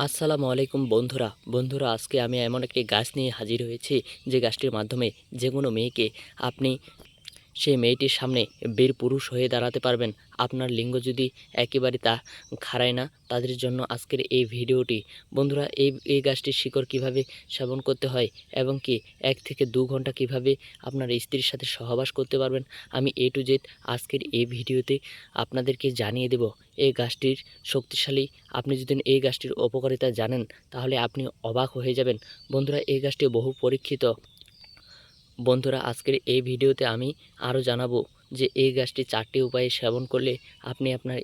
আসসালামু আলাইকুম বন্ধুরা আজকে আমি এমন একটি গাছ নিয়ে হাজির হয়েছি যে গাছটির মাধ্যমে যে কোনো মেয়েকে আপনি সেই মেয়েটির সামনে বীর পুরুষ হয়ে দাঁড়াতে পারবেন। আপনার লিঙ্গ যদি একেবারে তা খাড়ায় না, তাদের জন্য আজকের এই ভিডিওটি। বন্ধুরা, এই গাছটির শিকড় কিভাবে সেবন করতে হয় এবং কি 1 থেকে 2 ঘন্টা কিভাবে আপনার স্ত্রীর সাথে সহবাস করতে পারবেন, আমি A to Z আজকের এই ভিডিওতে আপনাদেরকে জানিয়ে দেব। এই গাছটির শক্তিশালী, আপনি যদি এই গাছটির উপকারিতা জানেন তাহলে আপনি অবাক হয়ে যাবেন। বন্ধুরা, এই গাছটি বহু পরীক্ষিত। বন্ধুরা, আজকের এই ভিডিওতে আমি আরও জানাবো যে এই গাছটি 4টি উপায়ে সেবন করলে আপনি আপনার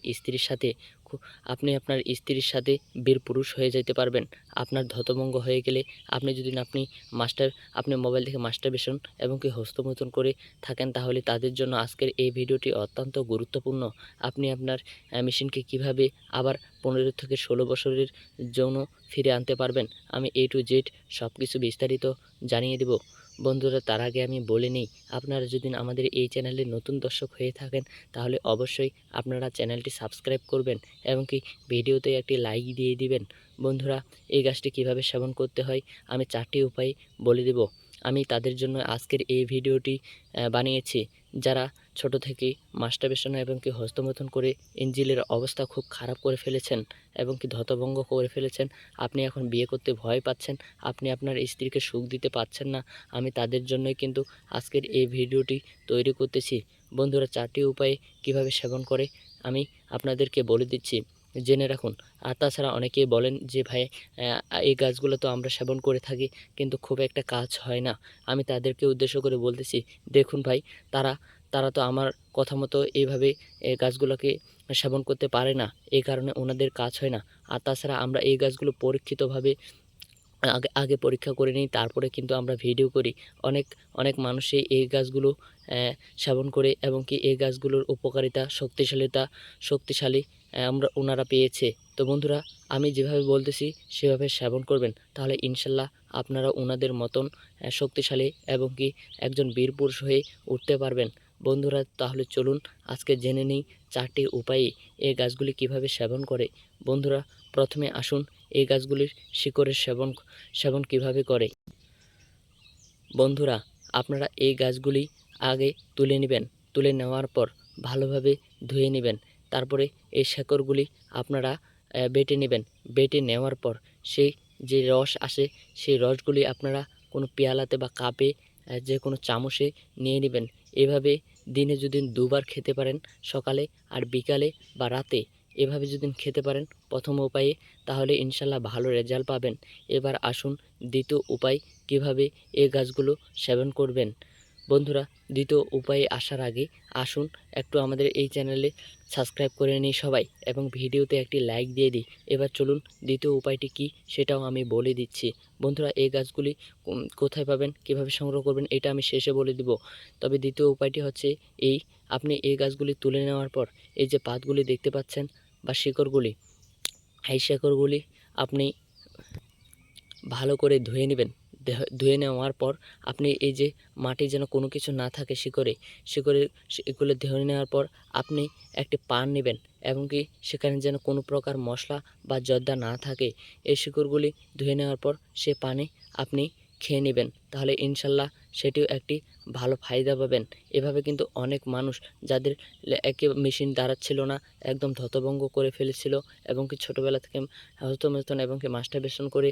স্ত্রীর সাথে বীর পুরুষ হয়ে যেতে পারবেন। আপনার ধতভঙ্গ হয়ে গেলে আপনি মোবাইল থেকে মাস্টারবেশন এবং কি হস্তমৈথুন করে থাকেন, তাহলে তাদের জন্য আজকের এই ভিডিওটি অত্যন্ত গুরুত্বপূর্ণ। আপনি আপনার মেশিনকে কিভাবে আবার 15 থেকে 16 বছরের জন্য ফিরে আনতে পারবেন, আমি A to Z সব কিছু বিস্তারিত জানিয়ে দেব। বন্ধুরা, তার আগে আমি বলে নিই, আপনারা যদি আমাদের এই চ্যানেলে নতুন দর্শক হয়ে থাকেন তাহলে অবশ্যই আপনারা চ্যানেলটি সাবস্ক্রাইব করবেন এবং কি ভিডিওতে একটি লাইক দিয়ে দিবেন। বন্ধুরা, এই গাছটি কিভাবে সেবন করতে হয় আমি 4টি উপায় বলে দেব। আমি তাদের জন্য আজকের এই ভিডিওটি বানিয়েছি যারা ছোট থেকেই মাস্টারবেশন এবং কি হস্তমৈথুন করে ইনজিলের অবস্থা খুব খারাপ করে ফেলেছেন এবং কি ধতভঙ্গ করে ফেলেছেন। আপনি এখন বিয়ে করতে ভয় পাচ্ছেন, আপনি আপনার স্ত্রীকে সুখ দিতে পারছেন না, আমি তাদের জন্যই কিন্তু আজকের এই ভিডিওটি তৈরি করতেছি। বন্ধুরা, 4টি উপায়ে কিভাবে সেবন করে আমি আপনাদেরকে বলে দিচ্ছি, জেনে রাখুন। আর তাছাড়া অনেকেই বলেন যে ভাই, এই গাছগুলো তো আমরা সেবন করে থাকি কিন্তু খুব একটা কাজ হয় না। আমি তাদেরকে উদ্দেশ্য করে বলতেছি, দেখুন ভাই, তারা তারা তো আমার কথা মতো এইভাবে গাছগুলোকে সেবন করতে পারে না, এই কারণে ওনাদের কাজ হয় না। আর তাছাড়া আমরা এই গাছগুলো পরীক্ষিতভাবে আগে আগে পরীক্ষা করে নিই, তারপরে কিন্তু আমরা ভিডিও করি। অনেক অনেক মানুষই এই গাছগুলো সেবন করে এবং কি এই গাছগুলোর উপকারিতা শক্তিশালী ওনারা পেয়েছে। তো বন্ধুরা, আমি যেভাবে বলতেছি সেভাবে সেবন করবেন, তাহলে ইনশাল্লাহ আপনারা ওনাদের মতন শক্তিশালী এবং কি একজন বীর পুরুষ হয়ে উঠতে পারবেন। বন্ধুরা, তাহলে চলুন আজকে জেনে নিই 4টি উপায়ে এই গাছগুলি কিভাবে সেবন করে। বন্ধুরা, প্রথমে আসুন এই গাছগুলির শিকড়ের সেবন কিভাবে করে। বন্ধুরা, আপনারা এই গাছগুলি আগে তুলে নেবেন, তুলে নেওয়ার পর ভালোভাবে ধুয়ে নেবেন। তারপরে এই শিকড়গুলি আপনারা বেটে নেবেন। বেটে নেওয়ার পর সেই যে রস আসে সেই রসগুলি আপনারা কোনো পেয়ালাতে বা কাপে যে কোনো চামচে নিয়ে নেবেন। এভাবে দিনে যদি 2 বার খেতে পারেন, সকালে আর বিকালে বা রাতে, এভাবে যদি খেতে পারেন প্রথম উপায়ে, তাহলে ইনশাল্লাহ ভালো রেজাল্ট পাবেন। এবার আসুন দ্বিতীয় উপায় কিভাবে এই গাছগুলো সেবন করবেন। বন্ধুরা, দ্বিতীয় উপায়ে আসার আগে আসুন একটু আমাদের এই চ্যানেলে সাবস্ক্রাইব করে নিই সবাই এবং ভিডিওতে একটি লাইক দিয়ে দিই। এবার চলুন দ্বিতীয় উপায়টি কি সেটাও আমি বলে দিচ্ছি। বন্ধুরা, এই গাছগুলি কোথায় পাবেন, কিভাবে সংগ্রহ করবেন, এটা আমি শেষে বলে দিব। তবে দ্বিতীয় উপায়টি হচ্ছে এই, আপনি এই গাছগুলি তুলে নেওয়ার পর এই যে পাতগুলি দেখতে পাচ্ছেন বা শিকড়গুলি, এই শিকড়গুলি আপনি ভালো করে ধুয়ে নেবেন। ধুয়ে নেওয়ার পর আপনি এই যে মাটি যেন কোনো কিছু না থাকে শিকড়ে এগুলো ধুয়ে নেওয়ার পর আপনি একটি পান নেবেন এবং কি সেখানে যেন কোনো প্রকার মশলা বা জর্দা না থাকে। এই শিকড়গুলি ধুয়ে নেওয়ার পর সে পানি আপনি খেয়ে নেবেন, তাহলে ইনশাল্লাহ সেটিও একটি ভালো ফায়দা পাবেন। এভাবে কিন্তু অনেক মানুষ যাদের একে মেশিন দাঁড়াচ্ছিল না, একদম ধতভঙ্গ করে ফেলেছিল এবং কি ছোটোবেলা থেকে হস্তমৈথুন এবং কি মাস্টারবেশন করে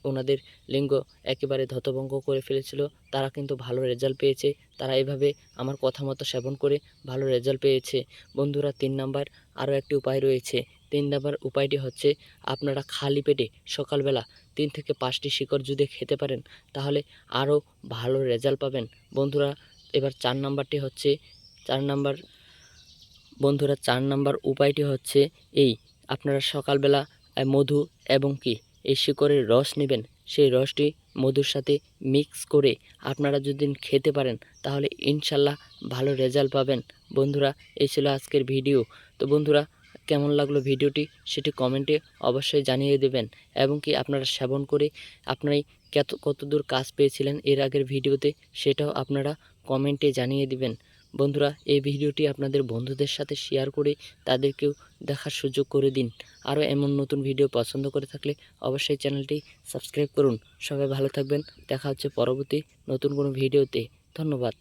ওনাদের লিঙ্গ একেবারে ধতভঙ্গ করে ফেলেছিল, তারা কিন্তু ভালো রেজাল্ট পেয়েছে। তারা এভাবে আমার কথা মতো সেবন করে ভালো রেজাল্ট পেয়েছে। বন্ধুরা, 3 নাম্বার আরও একটি উপায় রয়েছে। 3 নাম্বার উপায়টি হচ্ছে আপনারা খালি পেটে সকালবেলা 3 থেকে 5টি শিকড় যদি খেতে পারেন তাহলে আরও ভালো রেজাল্ট পাবেন। বন্ধুরা, এবার 4 নাম্বারটি হচ্ছে 4 নাম্বার বন্ধুরা, 4 নাম্বার উপায়টি হচ্ছে এই, আপনারা সকালবেলা মধু এবং কি এই শিকড়ের রস নেবেন। সেই রসটি মধুর সাথে মিক্স করে আপনারা যদি খেতে পারেন তাহলে ইনশাল্লাহ ভালো রেজাল্ট পাবেন। বন্ধুরা, এই ছিল আজকের ভিডিও। তো বন্ধুরা, কেমন লাগলো ভিডিওটি সেটি কমেন্টে অবশ্যই জানিয়ে দেবেন এবং কি আপনারা সেবন করে আপনারাই কতদূর কাজ পেয়েছিলেন এর আগের ভিডিওতে সেটাও আপনারা কমেন্টে জানিয়ে দিবেন। বন্ধুরা, এই ভিডিওটি আপনাদের বন্ধুদের সাথে শেয়ার করে তাদেরকেও দেখার সুযোগ করে দিন। আরও এমন নতুন ভিডিও পছন্দ করে থাকলে অবশ্যই চ্যানেলটি সাবস্ক্রাইব করুন। সবাই ভালো থাকবেন। দেখা হচ্ছে পরবর্তী নতুন কোনো ভিডিওতে। ধন্যবাদ।